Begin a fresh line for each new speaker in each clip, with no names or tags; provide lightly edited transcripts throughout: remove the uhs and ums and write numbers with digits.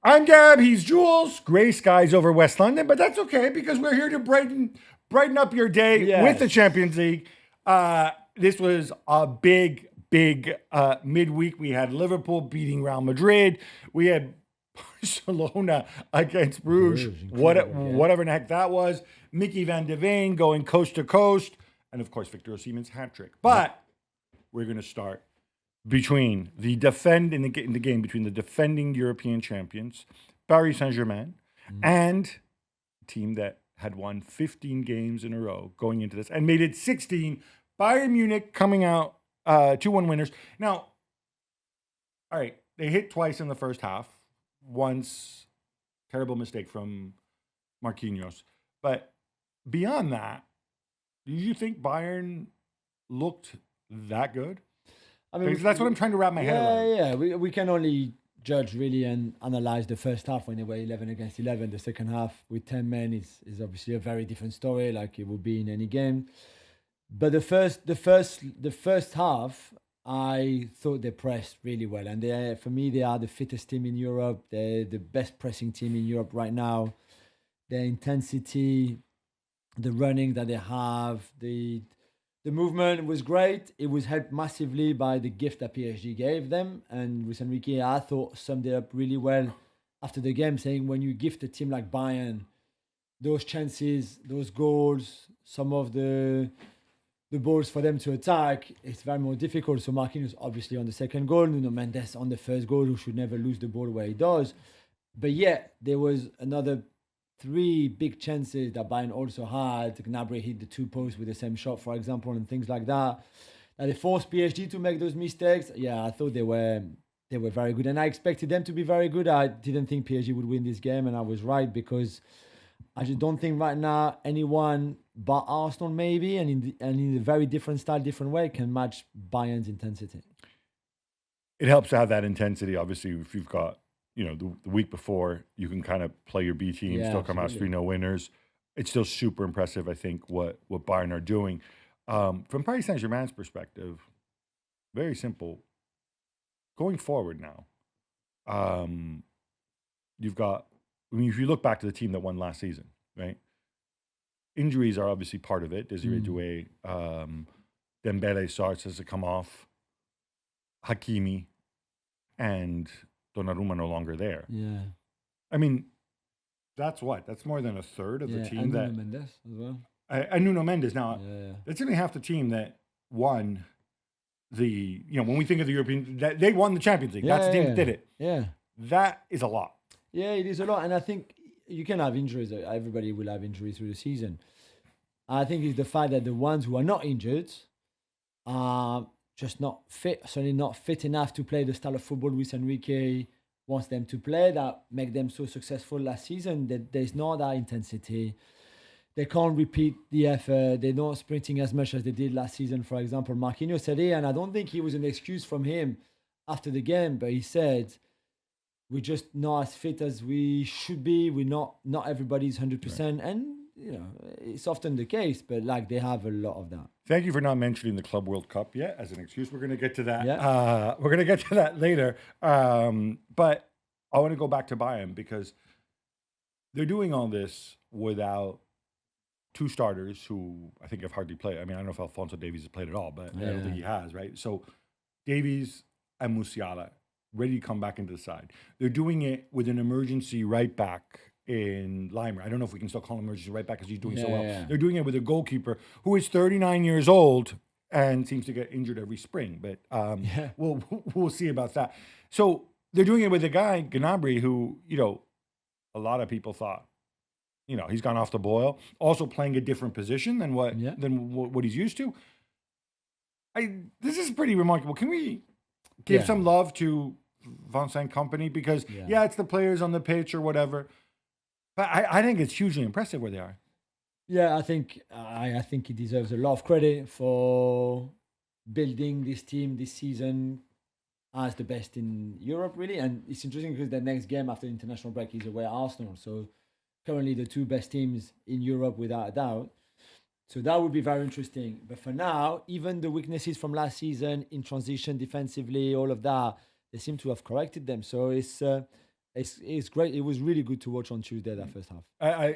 I'm Gab, he's Jules. Gray skies over West London, but that's okay because we're here to brighten up your day with the
Yes.
Champions League. This was a big midweek. We had Liverpool beating Real Madrid. We had Barcelona against Bruges.
Bruges, incredible, yeah.
Whatever the heck that was. Mickey van de Veen going coast to coast, and of course Victor Osimhen's hat trick. But we're going to start between the game between the defending European champions, Paris Saint-Germain, and a team that had won 15 games in a row going into this and made it 16. Bayern Munich coming out 2-1 winners. Now, all right, they hit twice in the first half. Once, terrible mistake from Marquinhos. But beyond that, do you think Bayern looked that good?
I mean,
Because that's what I'm trying to wrap my head around.
Yeah. We can only judge really and analyze the first half when they were 11 against 11. The second half with 10 men is obviously a very different story, like it would be in any game. But the first half, I thought they pressed really well, and for me they are the fittest team in Europe. They're the best pressing team in Europe right now. Their intensity, the running that they have, the movement was great. It was helped massively by the gift that PSG gave them. And Luis Enrique, I thought, summed it up really well after the game, saying when you gift a team like Bayern those chances, those goals, some of the balls for them to attack, it's very more difficult. So Marquinhos obviously on the second goal, Nuno Mendes on the first goal, who should never lose the ball where he does. But yet, there was another 3 big chances that Bayern also had. Gnabry hit the 2 posts with the same shot, for example, and things like that. And they forced PSG to make those mistakes. Yeah, I thought they were very good, and I expected them to be very good. I didn't think PSG would win this game, and I was right, because I just don't think right now anyone but Arsenal maybe, and in a very different style, different way, can match Bayern's intensity.
It helps to have that intensity. Obviously, if you've got, the week before, you can kind of play your B team,
Yeah,
still come out
absolutely.
3-0 winners. It's still super impressive, I think, what Bayern are doing. From Paris Saint-Germain's perspective, very simple. Going forward now, you've got, if you look back to the team that won last season, right? Injuries are obviously part of it. Desiree Doué, Dembele starts to come off, Hakimi, and Donnarumma no longer there.
Yeah.
I mean, that's more than a third of the team
and
that.
Nuno Mendes as well.
And Nuno Mendes now.
Yeah.
That's only half the team that won the. When we think of the European, they won the Champions League. That's the team that did it.
Yeah.
That is a lot.
Yeah, it is a lot. And I think you can have injuries. Everybody will have injuries through the season. I think it's the fact that the ones who are not injured are just not fit, certainly not fit enough to play the style of football Luis Enrique wants them to play, that make them so successful last season. That there's not that intensity. They can't repeat the effort. They're not sprinting as much as they did last season, for example. Marquinhos said it, and I don't think it was an excuse from him after the game, but he said, we're just not as fit as we should be. We're not everybody's 100%. Right. And, it's often the case, but they have a lot of that.
Thank you for not mentioning the Club World Cup yet as an excuse. We're going to get to that.
Yeah.
We're going to get to that later. But I want to go back to Bayern because they're doing all this without 2 starters who I think have hardly played. I mean, I don't know if Alphonso Davies has played at all, but I don't think he has, right? So Davies and Musiala ready to come back into the side. They're doing it with an emergency right back in Limer. I don't know if we can still call him emergency right back because he's doing so well.
Yeah.
They're doing it with a goalkeeper who is 39 years old and seems to get injured every spring. But we'll see about that. So they're doing it with a guy, Gnabry, who, a lot of people thought, he's gone off the boil. Also playing a different position than what he's used to. This is pretty remarkable. Can we give some love to Vincent Kompany? Because, it's the players on the pitch or whatever. But I think it's hugely impressive where they are.
Yeah, I think he deserves a lot of credit for building this team this season as the best in Europe, really. And it's interesting because the next game after the international break is away at Arsenal. So currently the 2 best teams in Europe without a doubt. So that would be very interesting. But for now, even the weaknesses from last season in transition defensively, all of that, they seem to have corrected them. So it's it's great. It was really good to watch on Tuesday, that first half.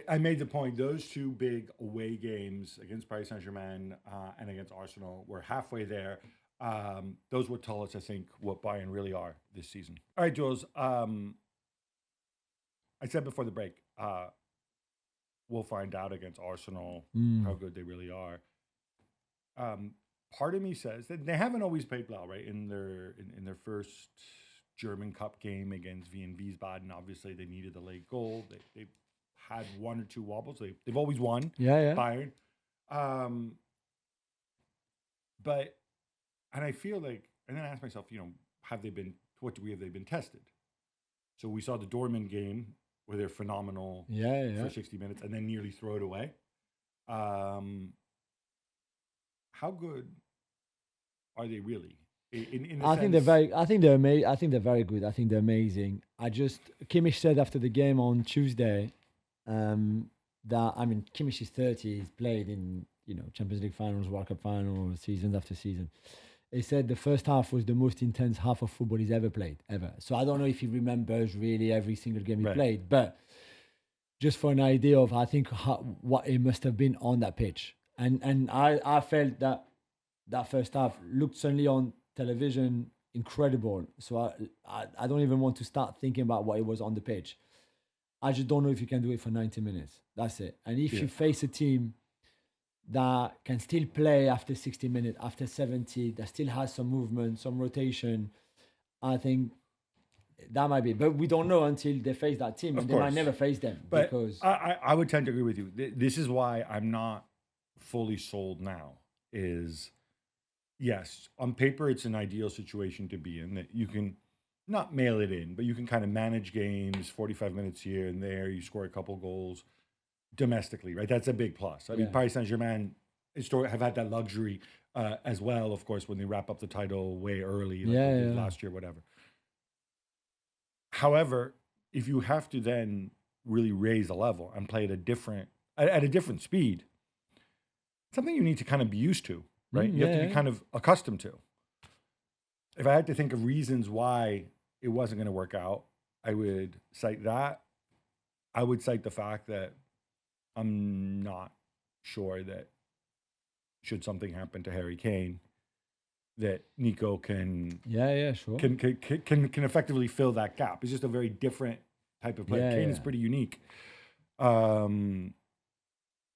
I made the point. Those two big away games against Paris Saint-Germain and against Arsenal were halfway there. Those would tell us, I think, what Bayern really are this season. All right, Jules. I said before the break, we'll find out against Arsenal how good they really are. Part of me says that they haven't always played well, right? In their first German Cup game against Wien Wiesbaden, obviously they needed the late goal. They've had one or two wobbles. They've always won.
Yeah.
Bayern. But I feel like, and then I ask myself, have they been, to what degree have they been tested? So we saw the Dortmund game where they're phenomenal for 60 minutes and then nearly throw it away. How good are they really?
I think they're very good. I think they're amazing. Kimmich said after the game on Tuesday that Kimmich is 30. He's played in Champions League finals, World Cup finals, seasons after season. He said the first half was the most intense half of football he's ever played, ever. So I don't know if he remembers really every single game he played, but just for an idea of what it must have been on that pitch. And I felt that first half looked certainly on television incredible. So I don't even want to start thinking about what it was on the pitch. I just don't know if you can do it for 90 minutes. That's it. And if you face a team that can still play after 60 minutes, after 70, that still has some movement, some rotation, I think that might be. But we don't know until they face that team. And they might never face them.
But
because
I would tend to agree with you. This is why I'm not fully sold now is, yes, on paper, it's an ideal situation to be in, that you can not mail it in, but you can kind of manage games, 45 minutes here and there. You score a couple goals domestically, right? That's a big plus. I mean, Paris Saint-Germain have had that luxury as well, of course, when they wrap up the title way early, like they did last year, whatever. However, if you have to then really raise the level and play at a different speed, something you need to kind of be used to, right? You have to be kind of accustomed to. If I had to think of reasons why it wasn't going to work out, I would cite that. I would cite the fact that I'm not sure that should something happen to Harry Kane, that Nico can can effectively fill that gap. It's just a very different type of player. Kane is pretty unique.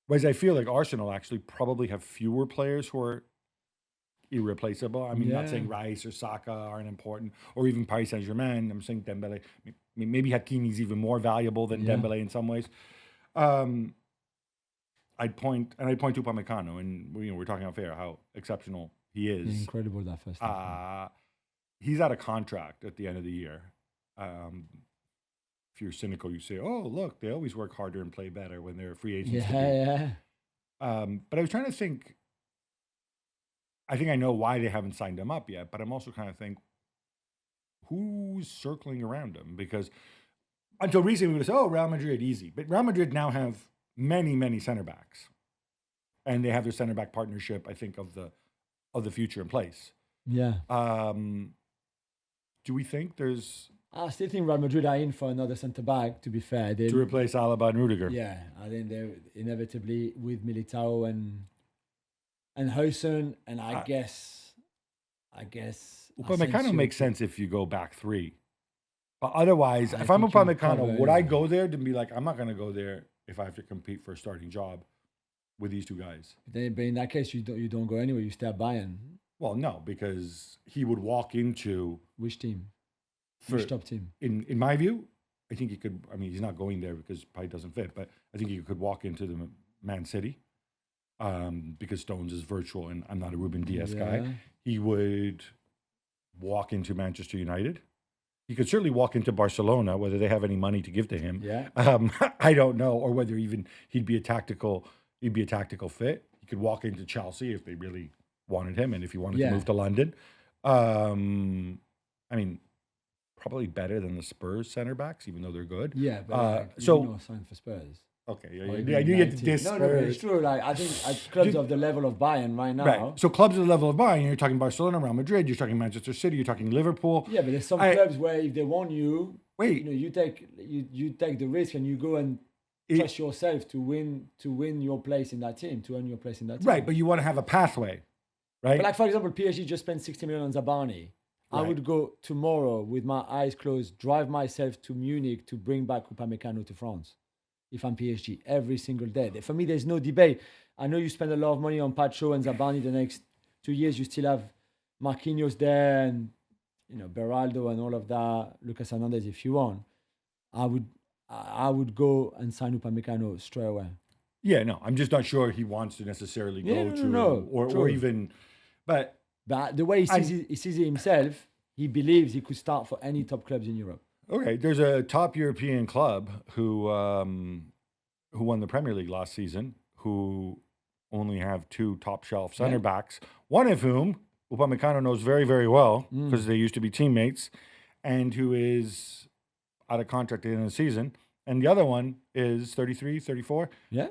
Whereas I feel like Arsenal actually probably have fewer players who are irreplaceable. I mean, not saying Rice or Saka aren't important, or even Paris Saint-Germain. I'm saying Dembele. I mean, maybe Hakimi's even more valuable than Dembele in some ways. I'd point to Upamecano, and we're talking off air how exceptional he is.
Incredible that first time.
He's out of contract at the end of the year. If you're cynical, you say, "Oh, look, they always work harder and play better when they're free agents." But I was trying to think. I think I know why they haven't signed him up yet, but I'm also kind of think, who's circling around him? Because until recently, we would say, "Oh, Real Madrid, easy." But Real Madrid now have many, many center backs, and they have their center back partnership, I think, of the future in place.
Yeah.
Do we think there's?
I still think Real Madrid are in for another centre back. To be fair,
to replace Alaba and Rudiger.
Yeah, I think they're inevitably with Militao and Hojsund, and I guess.
Upamecano makes sense if you go back three, but otherwise, if I'm Upamecano, would I go there to be like, I'm not going to go there if I have to compete for a starting job with these two guys?
But in that case, you don't go anywhere. You stay at Bayern.
Well, no, because he would walk into
which team? Which top team?
In my view, I think he could. I mean, he's not going there because it probably doesn't fit. But I think he could walk into the Man City because Stones is virtual, and I'm not a Ruben Dias guy. He would walk into Manchester United. He could certainly walk into Barcelona, whether they have any money to give to him.
Yeah.
I don't know, or whether even he'd be a tactical fit. He could walk into Chelsea if they really wanted him, and if he wanted to move to London. I mean, probably better than the Spurs center backs, even though they're good.
Yeah, but sign for Spurs.
Okay, yeah, you get to diss Spurs.
No, it's true. Like, I think at clubs of the level of Bayern right now.
Right. So clubs of the level of Bayern, you're talking Barcelona, Real Madrid, you're talking Manchester City, you're talking Liverpool.
Yeah, but there's some clubs where if they want you,
Wait,
you take the risk and you go and trust yourself to win your place in that team, to earn your place in that team.
right, but you want to have a pathway, right?
But like, for example, PSG just spent 60 million on Zabani. I
Right.
would go tomorrow with my eyes closed, drive myself to Munich to bring back Upamecano to France if I'm PSG every single day. For me, there's no debate. I know you spend a lot of money on Pacho and Zabani the next 2 years. You still have Marquinhos there and, Beraldo and all of that, Lucas Hernandez if you want. I would go and sign Upamecano straight away.
Yeah, no, I'm just not sure he wants to necessarily go
Yeah,
to
no,
or
true.
even, but
But the way he sees it himself, he believes he could start for any top clubs in Europe.
okay. There's a top European club who won the Premier League last season, who only have two top shelf center backs, one of whom Upamecano knows very, very well because they used to be teammates, and who is out of contract at the end of the season. And the other one is 33, 34.
Yeah.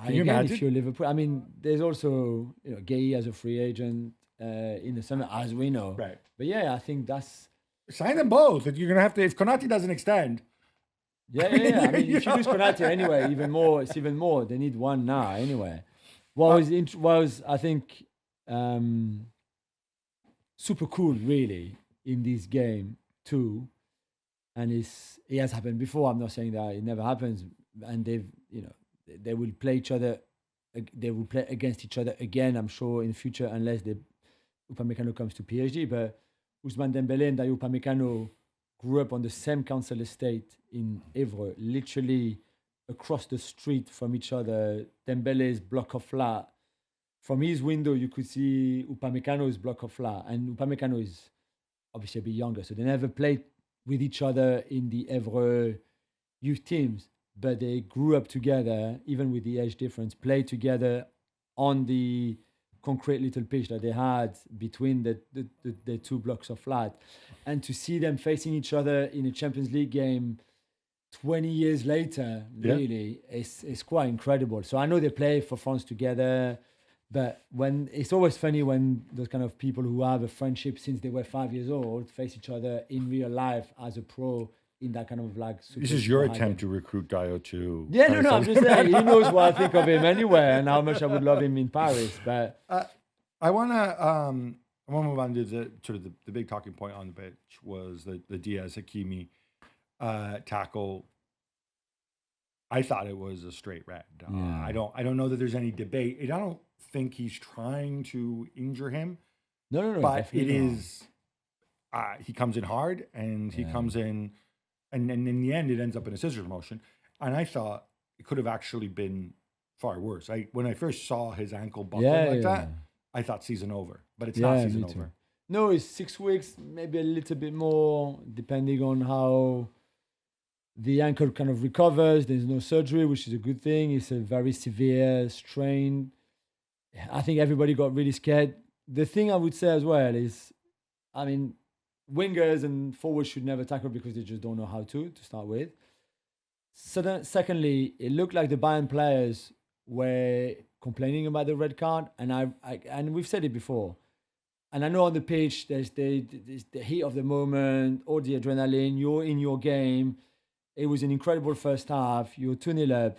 Can you
Again,
imagine?
if you're Liverpool, I mean, there's also Gay as a free agent in the summer, as we know.
Right.
But yeah, I think that's
Sign them both. You're going to have to, if Konate doesn't extend.
yeah. I mean, if you lose Konate anyway, it's even more. They need one now anyway. What was I think super cool really in this game too, and it has happened before. I'm not saying that it never happens, and they will play each other. They will play against each other again, I'm sure, in the future, unless Upamecano comes to PSG. But Ousmane Dembele and Dayo Upamecano grew up on the same council estate in Évreux, literally across the street from each other. Dembele's block of flat. From his window, you could see Upamecano's block of flat. And Upamecano is obviously a bit younger, so they never played with each other in the Évreux youth teams. But they grew up together, even with the age difference, played together on the concrete little pitch that they had between the two blocks of flat. And to see them facing each other in a Champions League game 20 years later, really, it's quite incredible. So I know they play for France together, but it's always funny when those kind of people who have a friendship since they were 5 years old face each other in real life as a pro in that kind of like.
This is your attempt to recruit Dio to.
Yeah, no, I'm just saying he knows what I think of him anyway, and how much I would love him in Paris. But
I want to move on to the big talking point on the pitch was the Diaz Hakimi tackle. I thought it was a straight red. I don't know that there's any debate. I don't think he's trying to injure him.
No,
but it is. He comes in hard, and he comes in. And in the end, it ends up in a scissors motion. And I thought it could have actually been far worse. When I first saw his ankle buckling that, I thought season over. But it's not season over.
No, it's 6 weeks, maybe a little bit more, depending on how the ankle kind of recovers. There's no surgery, which is a good thing. It's a very severe strain. I think everybody got really scared. The thing I would say as well is, I mean, wingers and forwards should never tackle because they just don't know how to start with. Secondly, it looked like the Bayern players were complaining about the red card, and we've said it before. And I know on the pitch, there's the heat of the moment, all the adrenaline, you're in your game. It was an incredible first half. You're 2-0 up.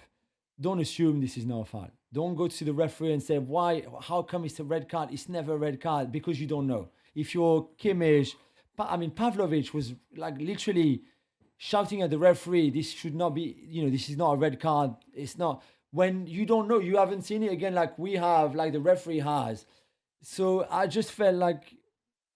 Don't assume this is not a foul. Don't go to the referee and say, why? How come it's a red card? It's never a red card, because you don't know. If you're Kimmich, Pavlovic was like literally shouting at the referee, this should not be, this is not a red card. It's not. When you don't know, you haven't seen it again like we have, like the referee has. So I just felt like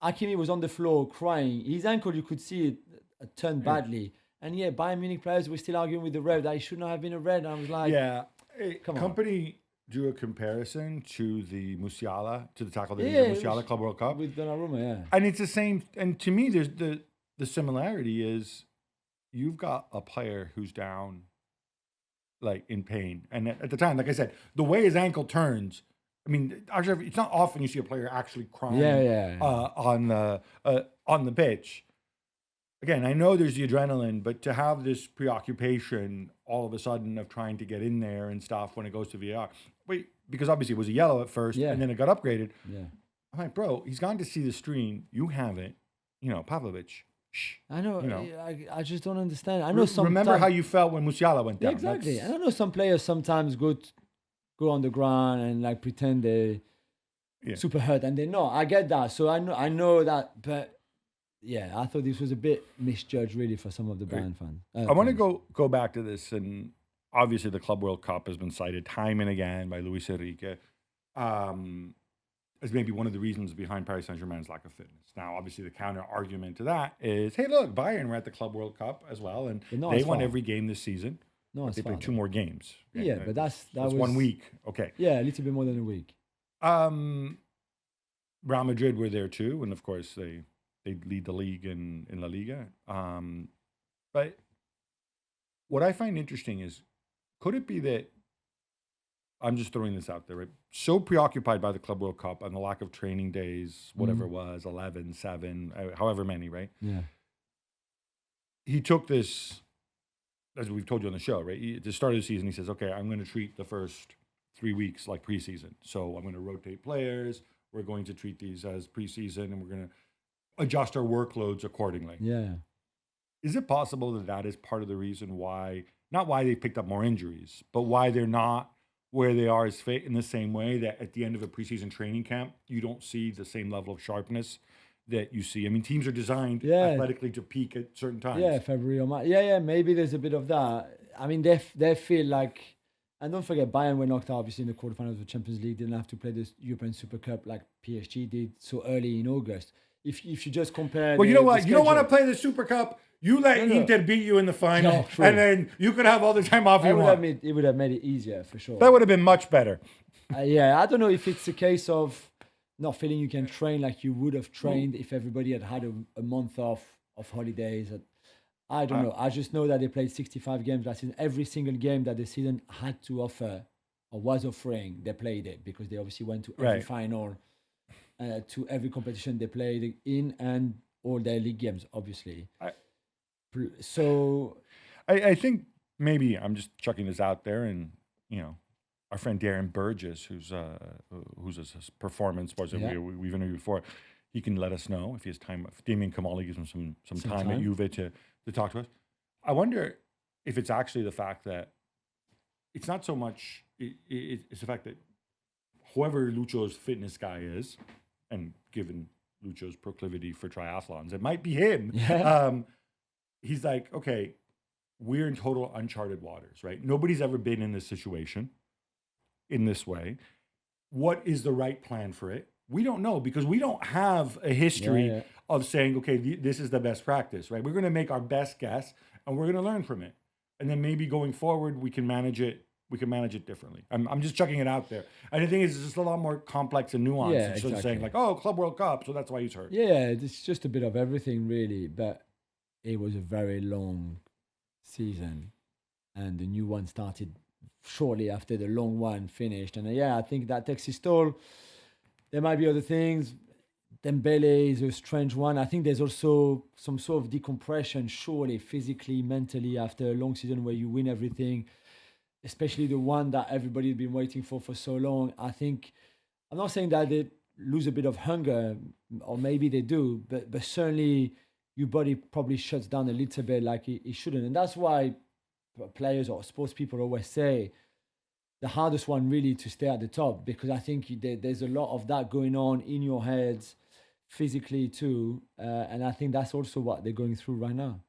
Hakimi was on the floor crying. His ankle, you could see it turned badly. And Bayern Munich players were still arguing with the ref that it should not have been a red. And I was like, come on.
Company drew a comparison to the tackle that the Musiala Club World Cup.
With Donnarumma,
And it's the same. And to me, there's the similarity is you've got a player who's down, like in pain. And at the time, like I said, the way his ankle turns, I mean, actually, it's not often you see a player actually crying on the pitch. Again, I know there's the adrenaline, but to have this preoccupation all of a sudden of trying to get in there and stuff when it goes to VAR, because obviously it was a yellow at first, and then it got upgraded.
Yeah.
I'm like, bro, he's gone to see the stream. You haven't. Pavlovic,
I know.
You know.
I just don't understand. I know some.
Remember how you felt when Musiala went
Yeah,
down.
exactly.
That's-
And I know some players sometimes go on the ground and like pretend they
Yeah.
super hurt, and they know. I get that. So I know that, but yeah, I thought this was a bit misjudged really for some of the Bayern fans.
I want to
fans.
go back to this, and obviously the Club World Cup has been cited time and again by Luis Enrique as maybe one of the reasons behind Paris Saint-Germain's lack of fitness. Now, obviously, the counter argument to that is, hey, look, Bayern were at the Club World Cup as well, and
But not
they
as
won
far.
every game this season.
No,
But
it's
they played
fine.
2 more games.
Yeah, but that
That's
was
1 week. Okay.
Yeah, a little bit more than a week.
Real Madrid were there too, and of course they lead the league in La Liga. But what I find interesting is, could it be that I'm just throwing this out there, right? So preoccupied by the Club World Cup and the lack of training days, whatever it was, 11, 7, however many, right?
Yeah.
He took this, as we've told you on the show, right? At the start of the season, he says, okay, I'm going to treat the first 3 weeks like preseason. So I'm going to rotate players. We're going to treat these as preseason, and we're going to adjust our workloads accordingly.
Yeah.
Is it possible that that is part of the reason why, not why they picked up more injuries, but why they're not where they are as fit in the same way that at the end of a preseason training camp, you don't see the same level of sharpness that you see? I mean, teams are designed athletically to peak at certain times.
Yeah, February or March. Yeah, maybe there's a bit of that. I mean, they feel like, and don't forget, Bayern were knocked out obviously in the quarterfinals of the Champions League. Didn't have to play the European Super Cup like PSG did so early in August. If you just compare,
Well, you know what?
the
You don't want to
schedule-
play the Super Cup. You let
No.
Inter beat you in the final,
Yeah, true.
and then you could have all the time off you want.
It would have made it easier for sure.
That would have been much better.
Yeah, I don't know if it's a case of not feeling you can train like you would have trained if everybody had had a month off of holidays. I don't know. I just know that they played 65 games last season. Every single game that the season had to offer or was offering, they played it because they obviously went to every
Right.
final, to every competition they played in, and all their league games, obviously. So
I think maybe I'm just chucking this out there, and our friend Darren Burgess, whose his performance was
Yeah.
we've interviewed before, he can let us know if he has time. If Damien Kamali gives him some time at
time.
Juve to talk to us. I wonder if it's actually the fact that it's not so much. It's the fact that whoever Lucho's fitness guy is, and given Lucho's proclivity for triathlons, it might be him.
Yeah.
He's like, okay, we're in total uncharted waters, right? Nobody's ever been in this situation in this way. What is the right plan for it? We don't know, because we don't have a history of saying, okay, this is the best practice, right? We're going to make our best guess, and we're going to learn from it. And then maybe going forward, we can manage it. We can manage it differently. I'm just chucking it out there. And I think it's just a lot more complex and nuanced.
Yeah,
Instead of saying
exactly.
like, oh, Club World Cup, so that's why he's hurt.
Yeah, it's just a bit of everything, really. But it was a very long season, and the new one started shortly after the long one finished. And I think that takes its toll. There might be other things. Dembele is a strange one. I think there's also some sort of decompression, surely, physically, mentally, after a long season where you win everything, especially the one that everybody's been waiting for so long. I think, I'm not saying that they lose a bit of hunger, or maybe they do, but certainly your body probably shuts down a little bit like it shouldn't. And that's why players or sports people always say the hardest one really to stay at the top, because I think there's a lot of that going on in your heads physically too. And I think that's also what they're going through right now.